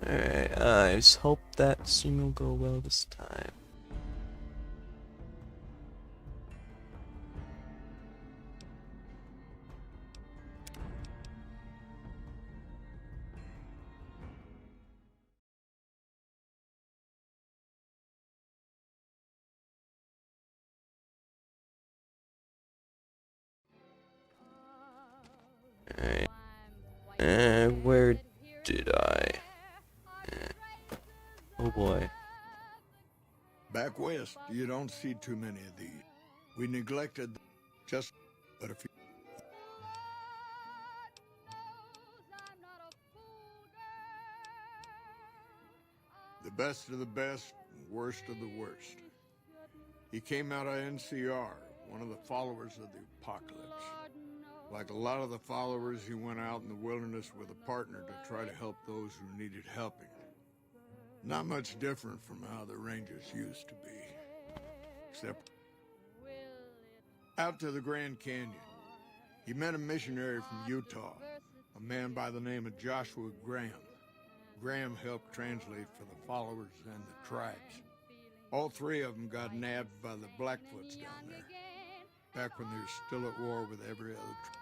Alright, I just hope that stream will go well this time. Alright, where did I? Oh boy. Back west, you don't see too many of these. We neglected just but a few. The best of the best, and worst of the worst. He came out of NCR, one of the followers of the apocalypse. Like a lot of the followers, he went out in the wilderness with a partner to try to help those who needed helping. Not much different from how the Rangers used to be. Except out to the Grand Canyon. He met a missionary from Utah, a man by the name of Joshua Graham. Graham helped translate for the followers and the tribes. All three of them got nabbed by the Blackfoots down there, back when they were still at war with every other tribe.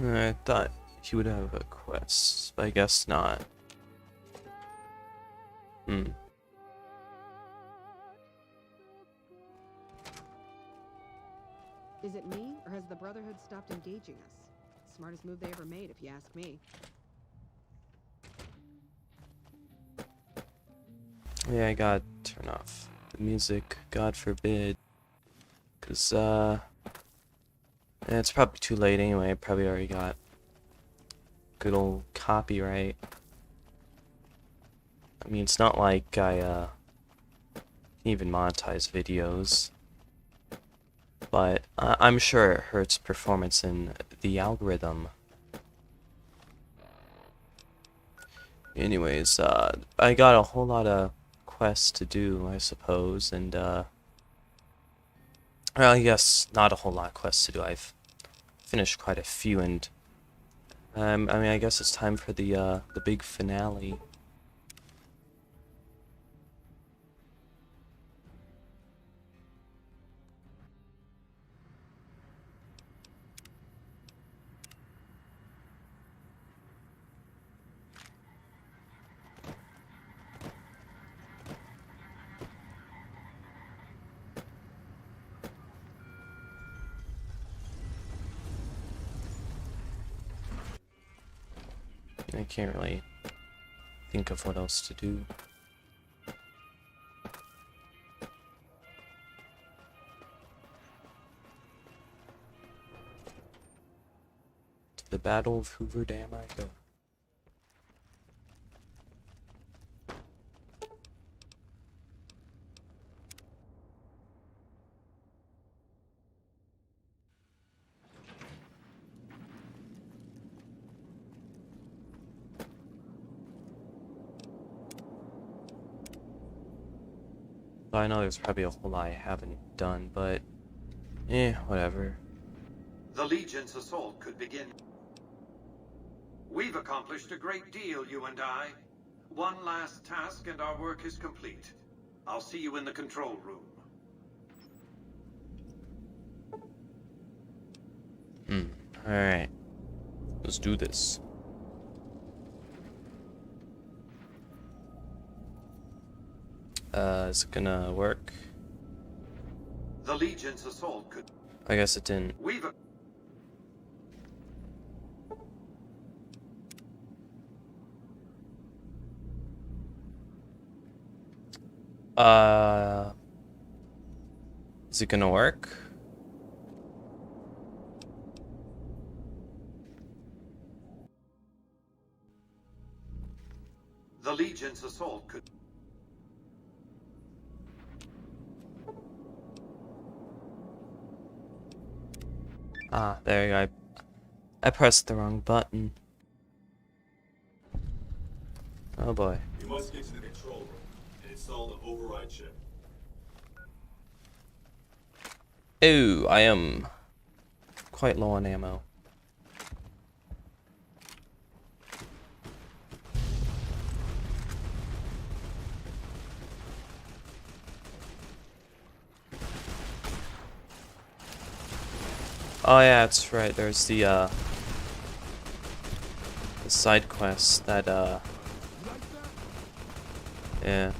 I thought he would have a quest, but I guess not. Is it me, or has the Brotherhood stopped engaging us? Smartest move they ever made, if you ask me. Yeah, I gotta turn off the music, God forbid. Cause, it's probably too late anyway, I probably already got good old copyright. I mean, it's not like I, can even monetize videos. But I'm sure it hurts performance in the algorithm. Anyways, I got a whole lot of quests to do, I suppose, and well, I guess not a whole lot of quests to do. I've finished quite a few, and I mean, I guess it's time for the big finale. I can't really think of what else to do. To the Battle of Hoover Dam I go. I know there's probably a whole lot I haven't done, but whatever. The Legion's assault could begin. We've accomplished a great deal, you and I. One last task and our work is complete. I'll see you in the control room. Alright. Let's do this. Is it gonna work? The Legion's assault could... I guess it didn't. We've... Is it gonna work? The Legion's assault could... Ah, there you go. I pressed the wrong button. Oh boy. You must get to the control room and install the override chip. Ooh, I am quite low on ammo. Oh yeah, that's right. There's the side quest that yeah.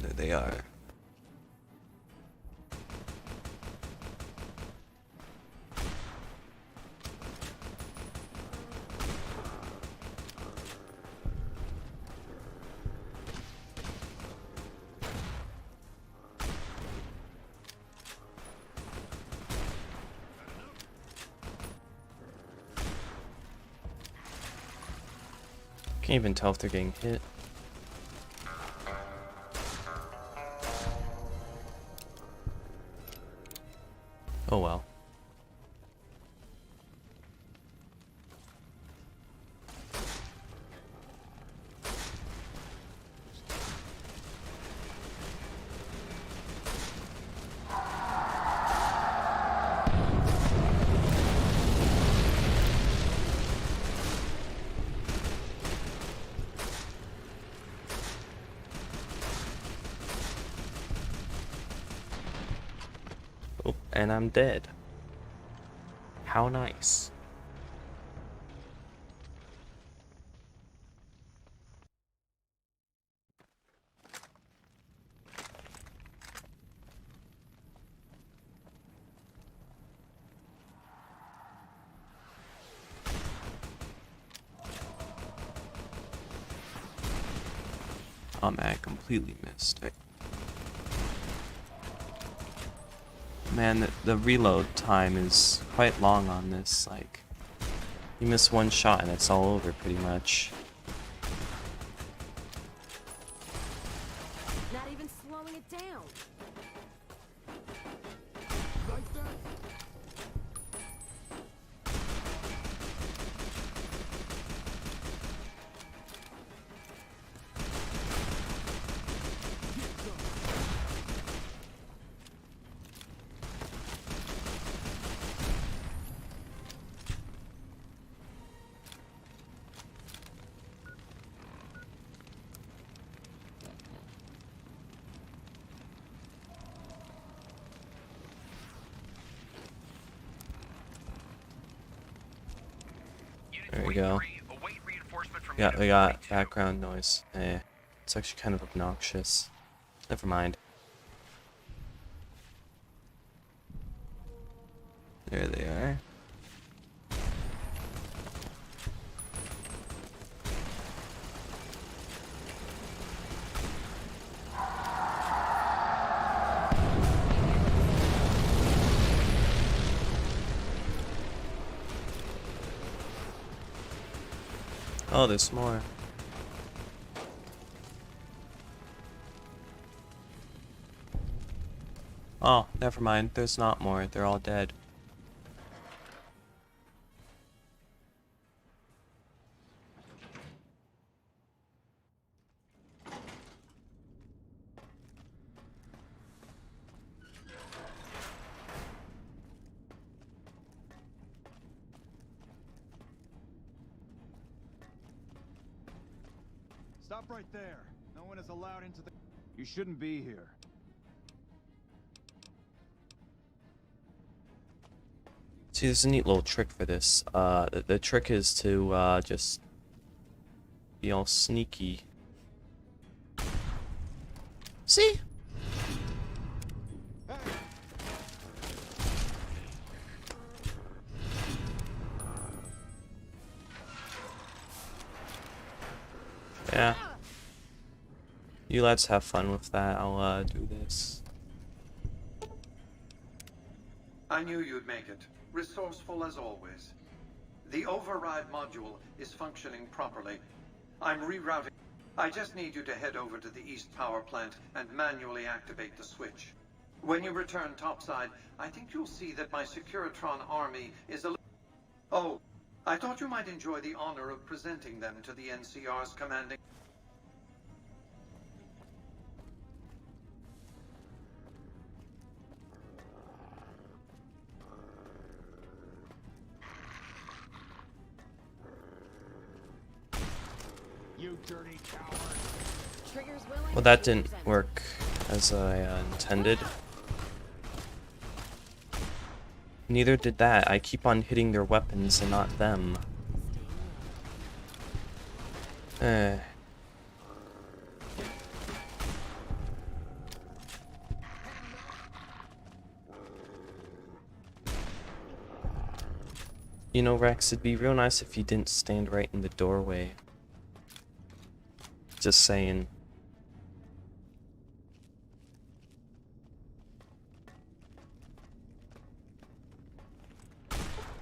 There they are. Can't even tell if they're getting hit. Oh well. Oh, and I'm dead. How nice. Oh man, I completely missed it. Man, the reload time is quite long on this. Like, you miss one shot and it's all over pretty much. Not even slowing it down. There we go. Yeah, we got background noise. Eh, it's actually kind of obnoxious. Never mind. There they are. Oh, there's more. Oh, never mind. There's not more. They're all dead. Stop right there. No one is allowed into the... You shouldn't be here. See, there's a neat little trick for this. The trick is to just be all sneaky. See? Yeah. You let's have fun with that. I'll do this. I knew you'd make it. Resourceful as always. The override module is functioning properly. I'm rerouting. I just need you to head over to the East Power Plant and manually activate the switch. When you return topside, I think you'll see that my Securitron army is a... Oh, I thought you might enjoy the honor of presenting them to the NCR's commanding... You dirty coward. Trigger's willing. Well, that didn't Shooter's work as I intended. Neither did that. I keep on hitting their weapons and not them. Eh. You know, Rex, it'd be real nice if you didn't stand right in the doorway. Just saying.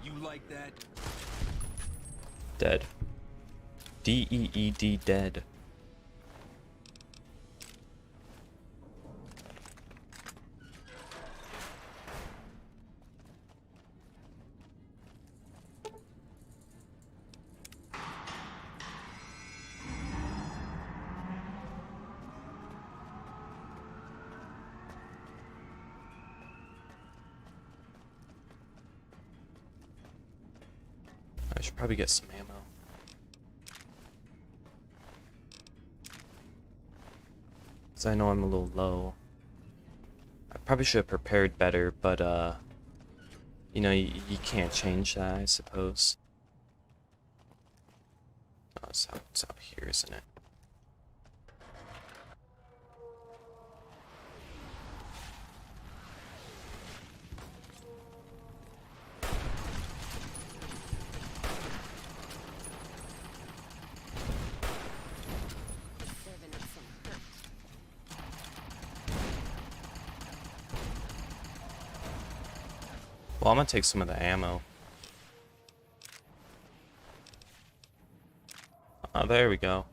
You like that? Dead. D-E-E-D, dead. I should probably get some ammo. Cause I know I'm a little low. I probably should have prepared better, but you know, you can't change that, I suppose. Oh, it's out here, isn't it? serving up some hurt. Well, I'm gonna take some of the ammo. Oh, there we go.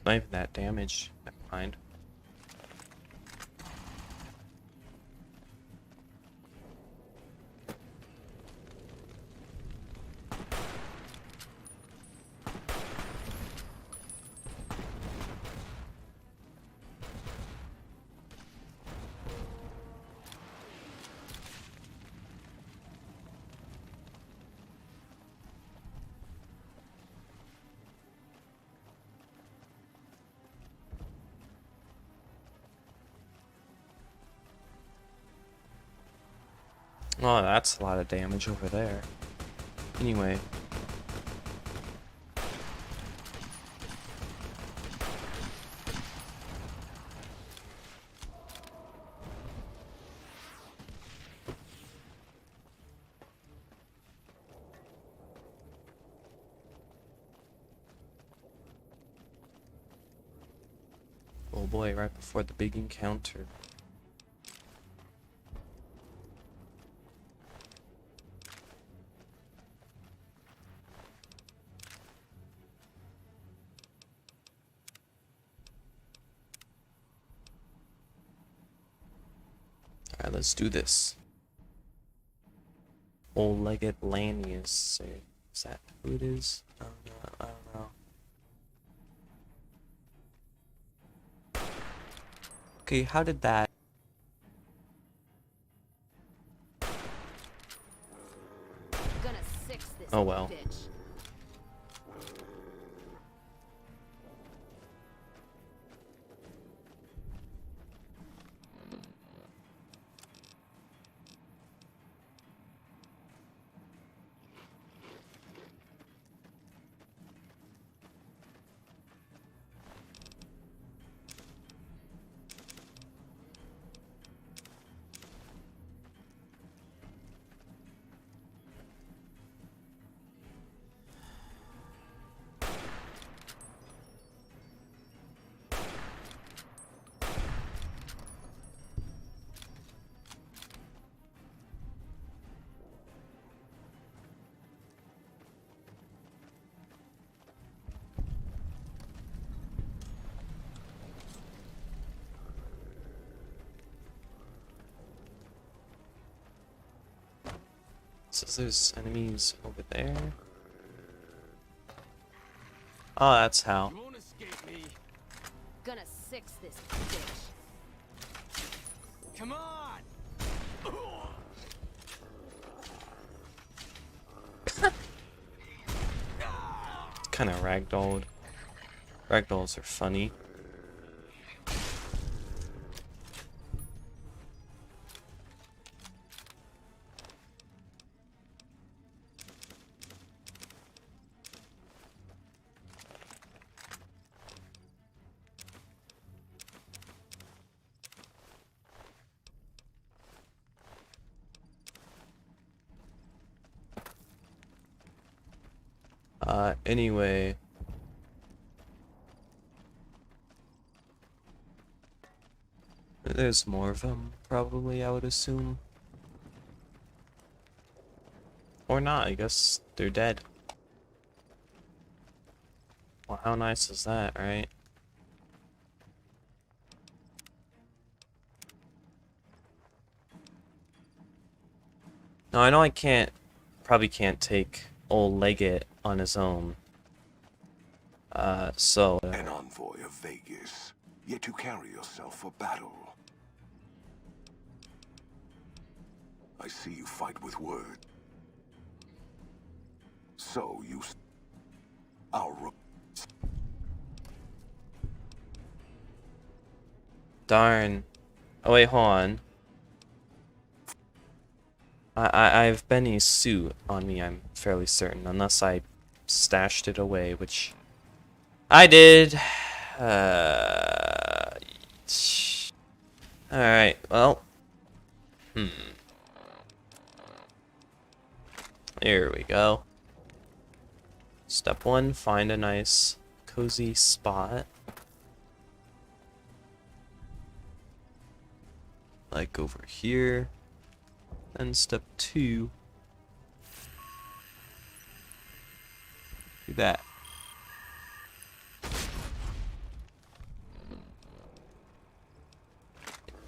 Not even that damage. Never mind. Oh, that's a lot of damage over there. Anyway. Oh boy, right before the big encounter. Alright, let's do this. Old-legged Lanius. Is that who it is? I don't know. Okay, how did that... Gonna six this Oh well. bitch. Says there's enemies over there. Oh, that's how. You won't escape me. Gonna six this bitch. Come on. Kind of ragdolled. Ragdolls are funny. Anyway. There's more of them, probably, I would assume. Or not, I guess they're dead. Well, how nice is that, right? Now, I know I probably can't take old Leggett on his own. An envoy of Vegas, yet you carry yourself for battle. I see you fight with words. So you... Our... Darn. Oh wait, hold on. I've Benny's suit on me, I'm fairly certain, unless I stashed it away, which I did. Alright, well. Here we go. Step 1, find a nice, cozy spot. Like over here. Then step 2. Do that.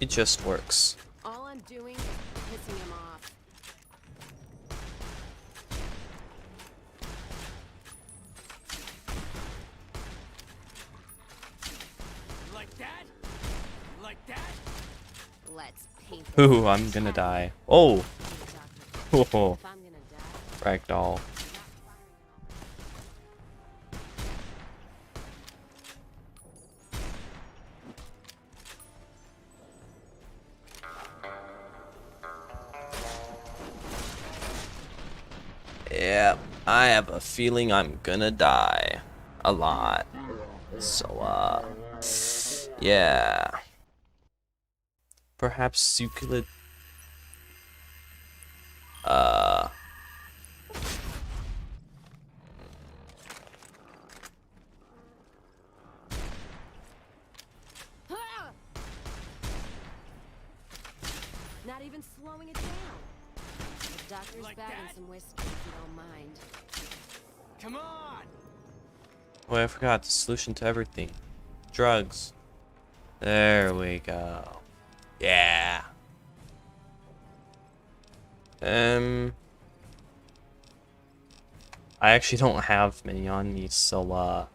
It just works. All I'm doing is pissing him off. Like that? Like that? Let's paint this Ooh, I'm gonna die. Oh! Oh, If I'm gonna die, ragdoll. Yeah, I have a feeling I'm gonna die. A lot. So, yeah. Perhaps you could, not even slowing it down. The doctor's Like bagging that? some whiskey, if you don't mind. Come on. oh, I forgot the solution to everything. Drugs. There we go. Yeah. I actually don't have many on me, so,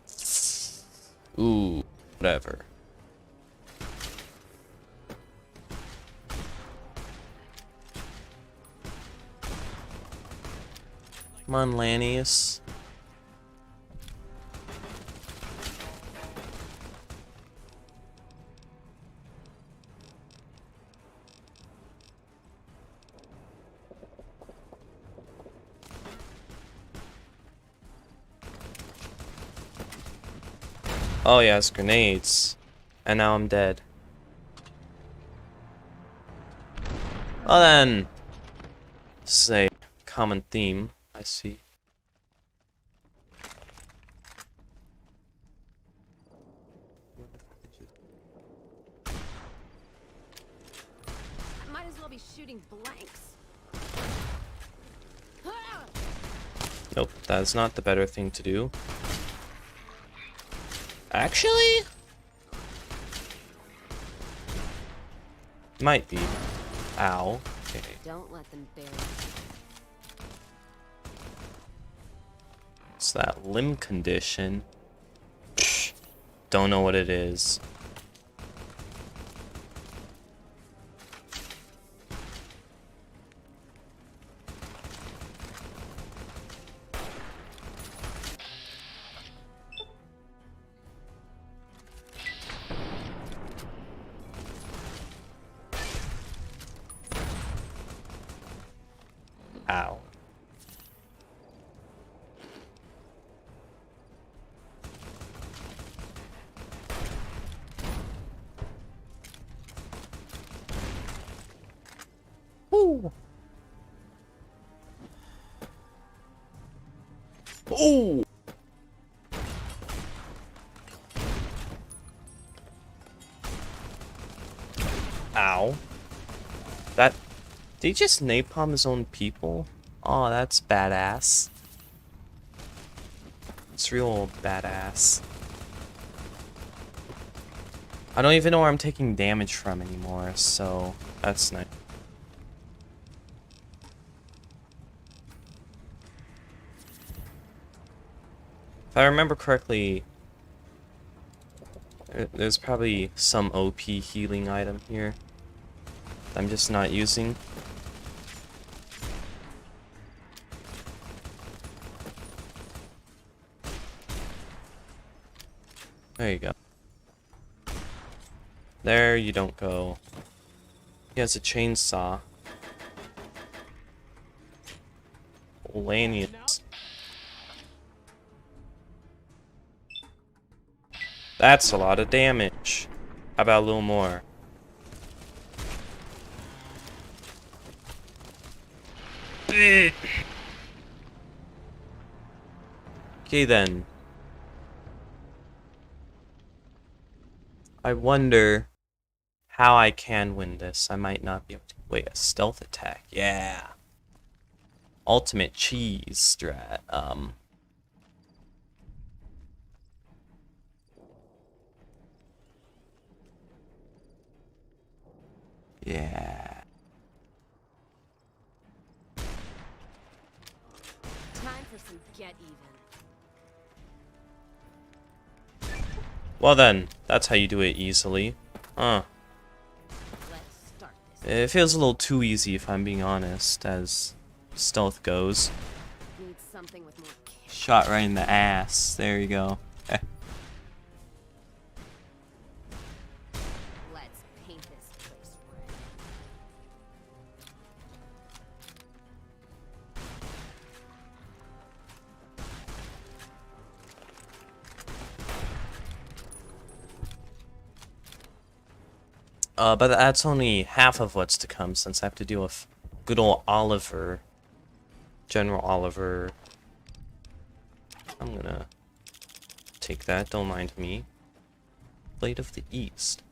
ooh, whatever. Come on, Lannius. Oh yes, grenades. And now I'm dead. Well then, this is a common theme, I see. I might as well be shooting blanks. Nope, that's not the better thing to do. Actually? Might be. Ow. Okay. Don't let them bury you. It's that limb condition. Psh, don't know what it is. Ow. Ooh. Ooh. Ow. That... Did he just napalm his own people? Oh, that's badass. It's real badass. I don't even know where I'm taking damage from anymore, so that's nice. If I remember correctly, there's probably some OP healing item here that I'm just not using. There you go. There you don't go. He has a chainsaw. Lanius. That's a lot of damage. How about a little more? Okay then. I wonder how I can win this. I might not be able to. Wait, a stealth attack. Yeah. Ultimate cheese strat. Yeah. Time for some get even. Well then, that's how you do it easily. Huh. Let's start this. It feels a little too easy if I'm being honest, as stealth goes. Need something with more kick. Shot right in the ass. There you go. Let's paint this place red. But that's only half of what's to come, since I have to deal with good old Oliver. General Oliver. I'm gonna take that, don't mind me. Blade of the East.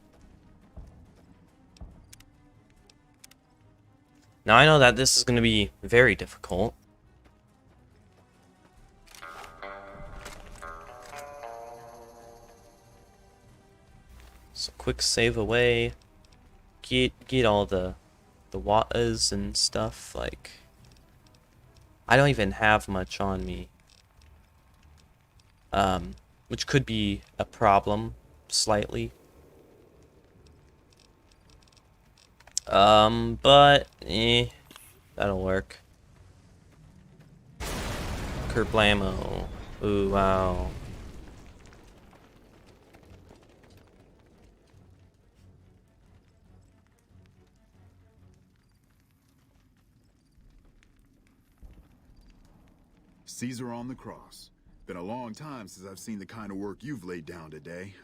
Now I know that this is gonna be very difficult. So quick save away. Get all the wattas and stuff. Like, I don't even have much on me, which could be a problem slightly. But that'll work. Kerblamo. Ooh, wow. Caesar on the cross. Been a long time since I've seen the kind of work you've laid down today.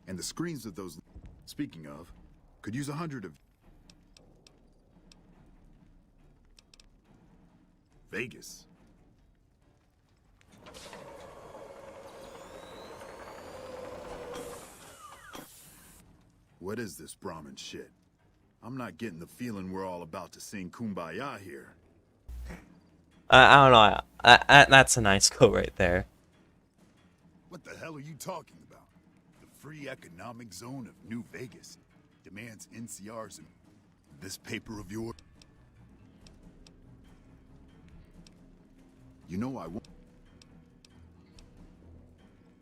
And the screens of those... Speaking of, could use 100 of... Vegas. What is this Brahmin shit? I'm not getting the feeling we're all about to sing Kumbaya here. I don't know. That's a nice quote right there. What the hell are you talking about? The free economic zone of New Vegas demands NCRs and this paper of yours. You know I won't.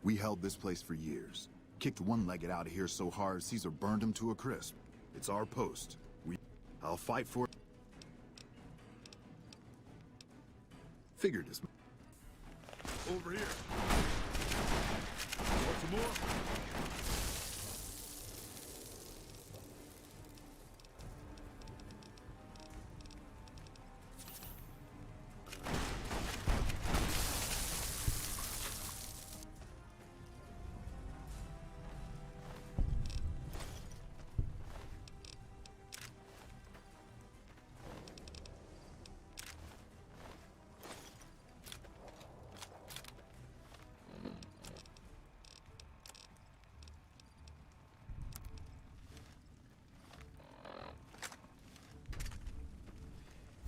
We held this place for years. Kicked one-legged out of here so hard Caesar burned him to a crisp. It's our post. I'll fight for it. Figured as... Over here. Want some more?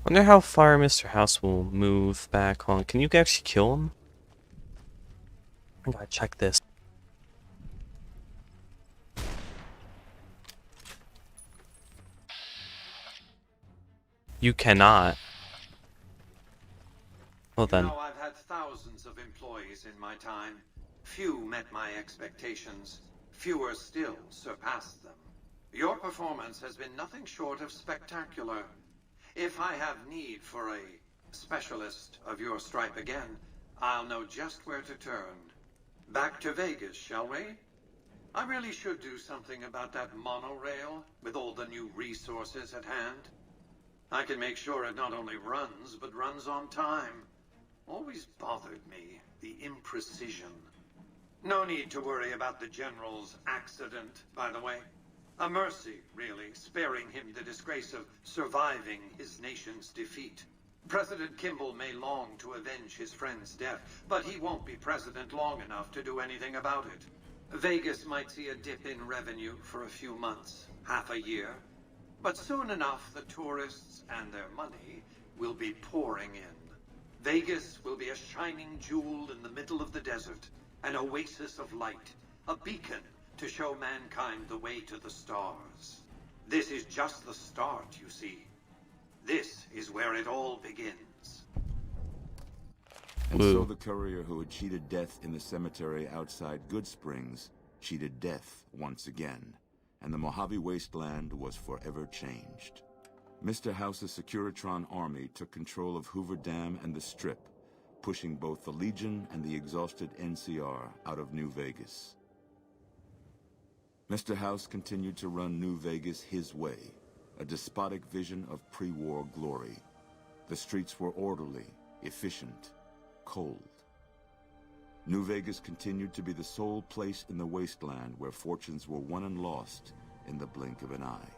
Wonder how far Mr. House will move back on. Can you actually kill him? I gotta check this. You cannot. Well then. Now, I've had thousands of employees in my time. Few met my expectations. Fewer still surpassed them. Your performance has been nothing short of spectacular. If I have need for a specialist of your stripe again, I'll know just where to turn. Back to Vegas, shall we? I really should do something about that monorail with all the new resources at hand. I can make sure it not only runs, but runs on time. Always bothered me, the imprecision. No need to worry about the General's accident, by the way. A mercy, really, sparing him the disgrace of surviving his nation's defeat. President Kimball may long to avenge his friend's death, but he won't be president long enough to do anything about it. Vegas might see a dip in revenue for a few months, half a year, but soon enough the tourists and their money will be pouring in. Vegas will be a shining jewel in the middle of the desert, an oasis of light, a beacon to show mankind the way to the stars. This is just the start, you see. This is where it all begins. And so the courier who had cheated death in the cemetery outside Goodsprings cheated death once again, and the Mojave Wasteland was forever changed. Mr. House's Securitron army took control of Hoover Dam and the Strip, pushing both the Legion and the exhausted NCR out of New Vegas. Mr. House continued to run New Vegas his way, a despotic vision of pre-war glory. The streets were orderly, efficient, cold. New Vegas continued to be the sole place in the wasteland where fortunes were won and lost in the blink of an eye.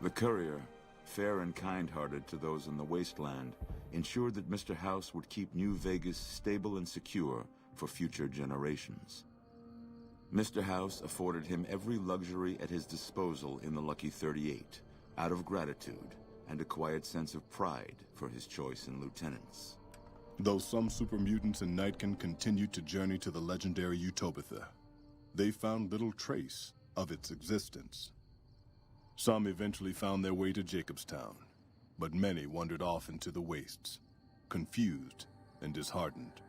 The courier, fair and kind-hearted to those in the wasteland, ensured that Mr. House would keep New Vegas stable and secure for future generations. Mr. House afforded him every luxury at his disposal in the Lucky 38, out of gratitude and a quiet sense of pride for his choice in lieutenants. Though some super mutants in Nightkin continued to journey to the legendary Utopia, they found little trace of its existence. Some eventually found their way to Jacobstown, but many wandered off into the wastes, confused and disheartened.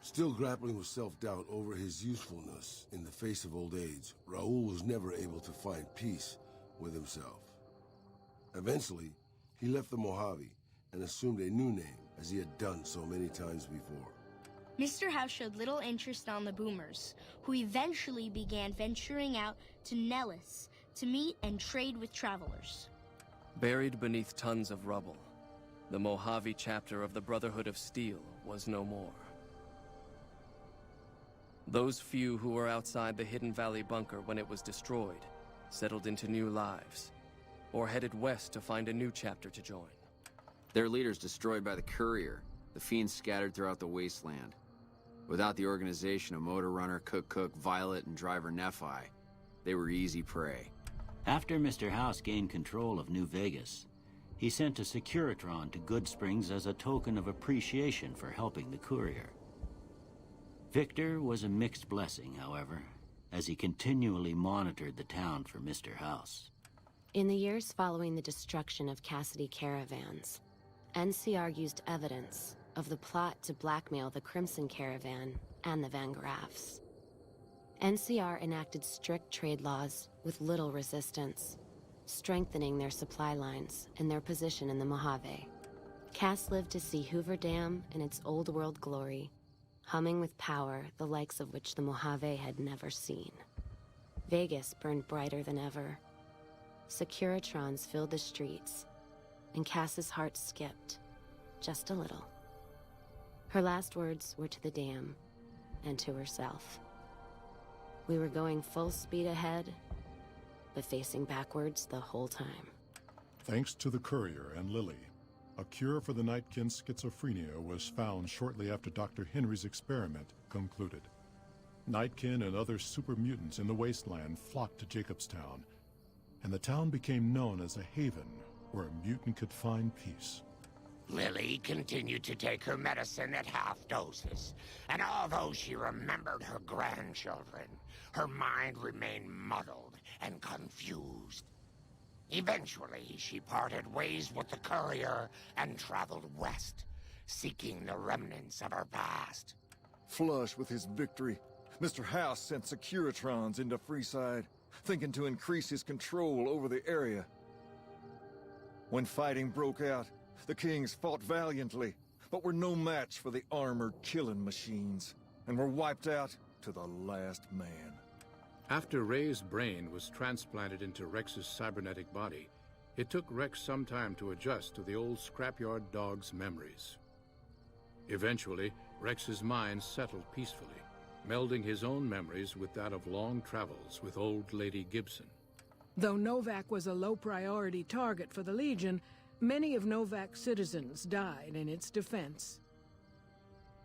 Still grappling with self-doubt over his usefulness in the face of old age, Raul was never able to find peace with himself. Eventually, he left the Mojave and assumed a new name, as he had done so many times before. Mr. House showed little interest on the Boomers, who eventually began venturing out to Nellis to meet and trade with travelers. Buried beneath tons of rubble, the Mojave chapter of the Brotherhood of Steel was no more. Those few who were outside the Hidden Valley bunker when it was destroyed settled into new lives, or headed west to find a new chapter to join. Their leaders destroyed by the courier, the fiends scattered throughout the wasteland. Without the organization of Motor Runner, Cook, Violet, and Driver Nephi, they were easy prey. After Mr. House gained control of New Vegas, he sent a Securitron to Goodsprings as a token of appreciation for helping the courier. Victor was a mixed blessing, however, as he continually monitored the town for Mr. House. In the years following the destruction of Cassidy caravans, NCR used evidence of the plot to blackmail the Crimson Caravan and the Van Graffs. NCR enacted strict trade laws with little resistance, strengthening their supply lines and their position in the Mojave. Cass lived to see Hoover Dam in its old world glory, humming with power the likes of which the Mojave had never seen. Vegas burned brighter than ever. Securitrons filled the streets, and Cass's heart skipped, just a little. Her last words were to the dam, and to herself. We were going full speed ahead, but facing backwards the whole time. Thanks to the Courier and Lily, a cure for the Nightkin's schizophrenia was found shortly after Dr. Henry's experiment concluded. Nightkin and other super mutants in the wasteland flocked to Jacobstown, and the town became known as a haven where a mutant could find peace. Lily continued to take her medicine at half doses, and although she remembered her grandchildren, her mind remained muddled and confused. Eventually, she parted ways with the Courier and traveled west, seeking the remnants of her past. Flush with his victory, Mr. House sent Securitrons into Freeside, thinking to increase his control over the area. When fighting broke out, the Kings fought valiantly, but were no match for the armored killing machines, and were wiped out to the last man. After Ray's brain was transplanted into Rex's cybernetic body, it took Rex some time to adjust to the old scrapyard dog's memories. Eventually, Rex's mind settled peacefully, melding his own memories with that of long travels with old Lady Gibson. Though Novak was a low-priority target for the Legion, many of Novak's citizens died in its defense.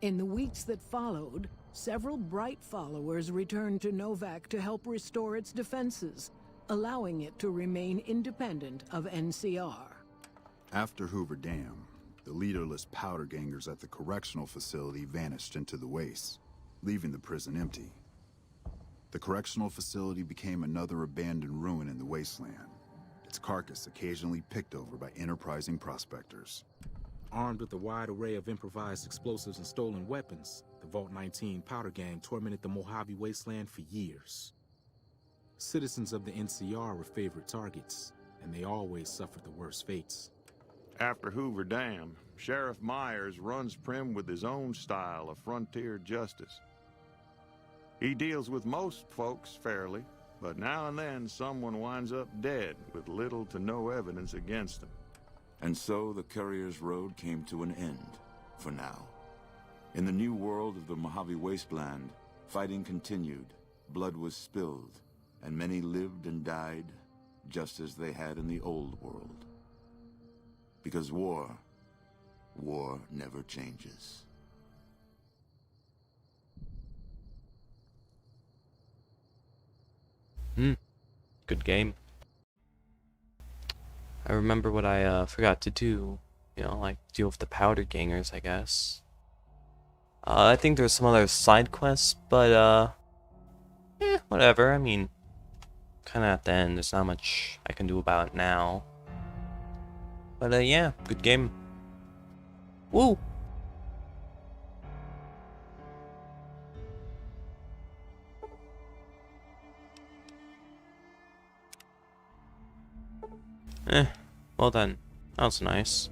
In the weeks that followed, several Bright followers returned to Novak to help restore its defenses, allowing it to remain independent of NCR. After Hoover Dam, the leaderless powder gangers at the correctional facility vanished into the wastes, leaving the prison empty. The correctional facility became another abandoned ruin in the wasteland, its carcass occasionally picked over by enterprising prospectors. Armed with a wide array of improvised explosives and stolen weapons, the Vault 19 powder gang tormented the Mojave wasteland for years. Citizens of the NCR were favorite targets, and they always suffered the worst fates. After Hoover Dam, Sheriff Myers runs Prim with his own style of frontier justice. He deals with most folks fairly, but now and then someone winds up dead with little to no evidence against them. And so the Courier's road came to an end, for now. In the new world of the Mojave Wasteland, fighting continued, blood was spilled, and many lived and died just as they had in the old world. Because war never changes. Good game. I remember what I forgot to do. You know, like deal with the powder gangers, I guess. I think there's some other side quests, but whatever. I mean, kind of at the end. There's not much I can do about it now. But yeah, good game. Woo! Well done. That was nice.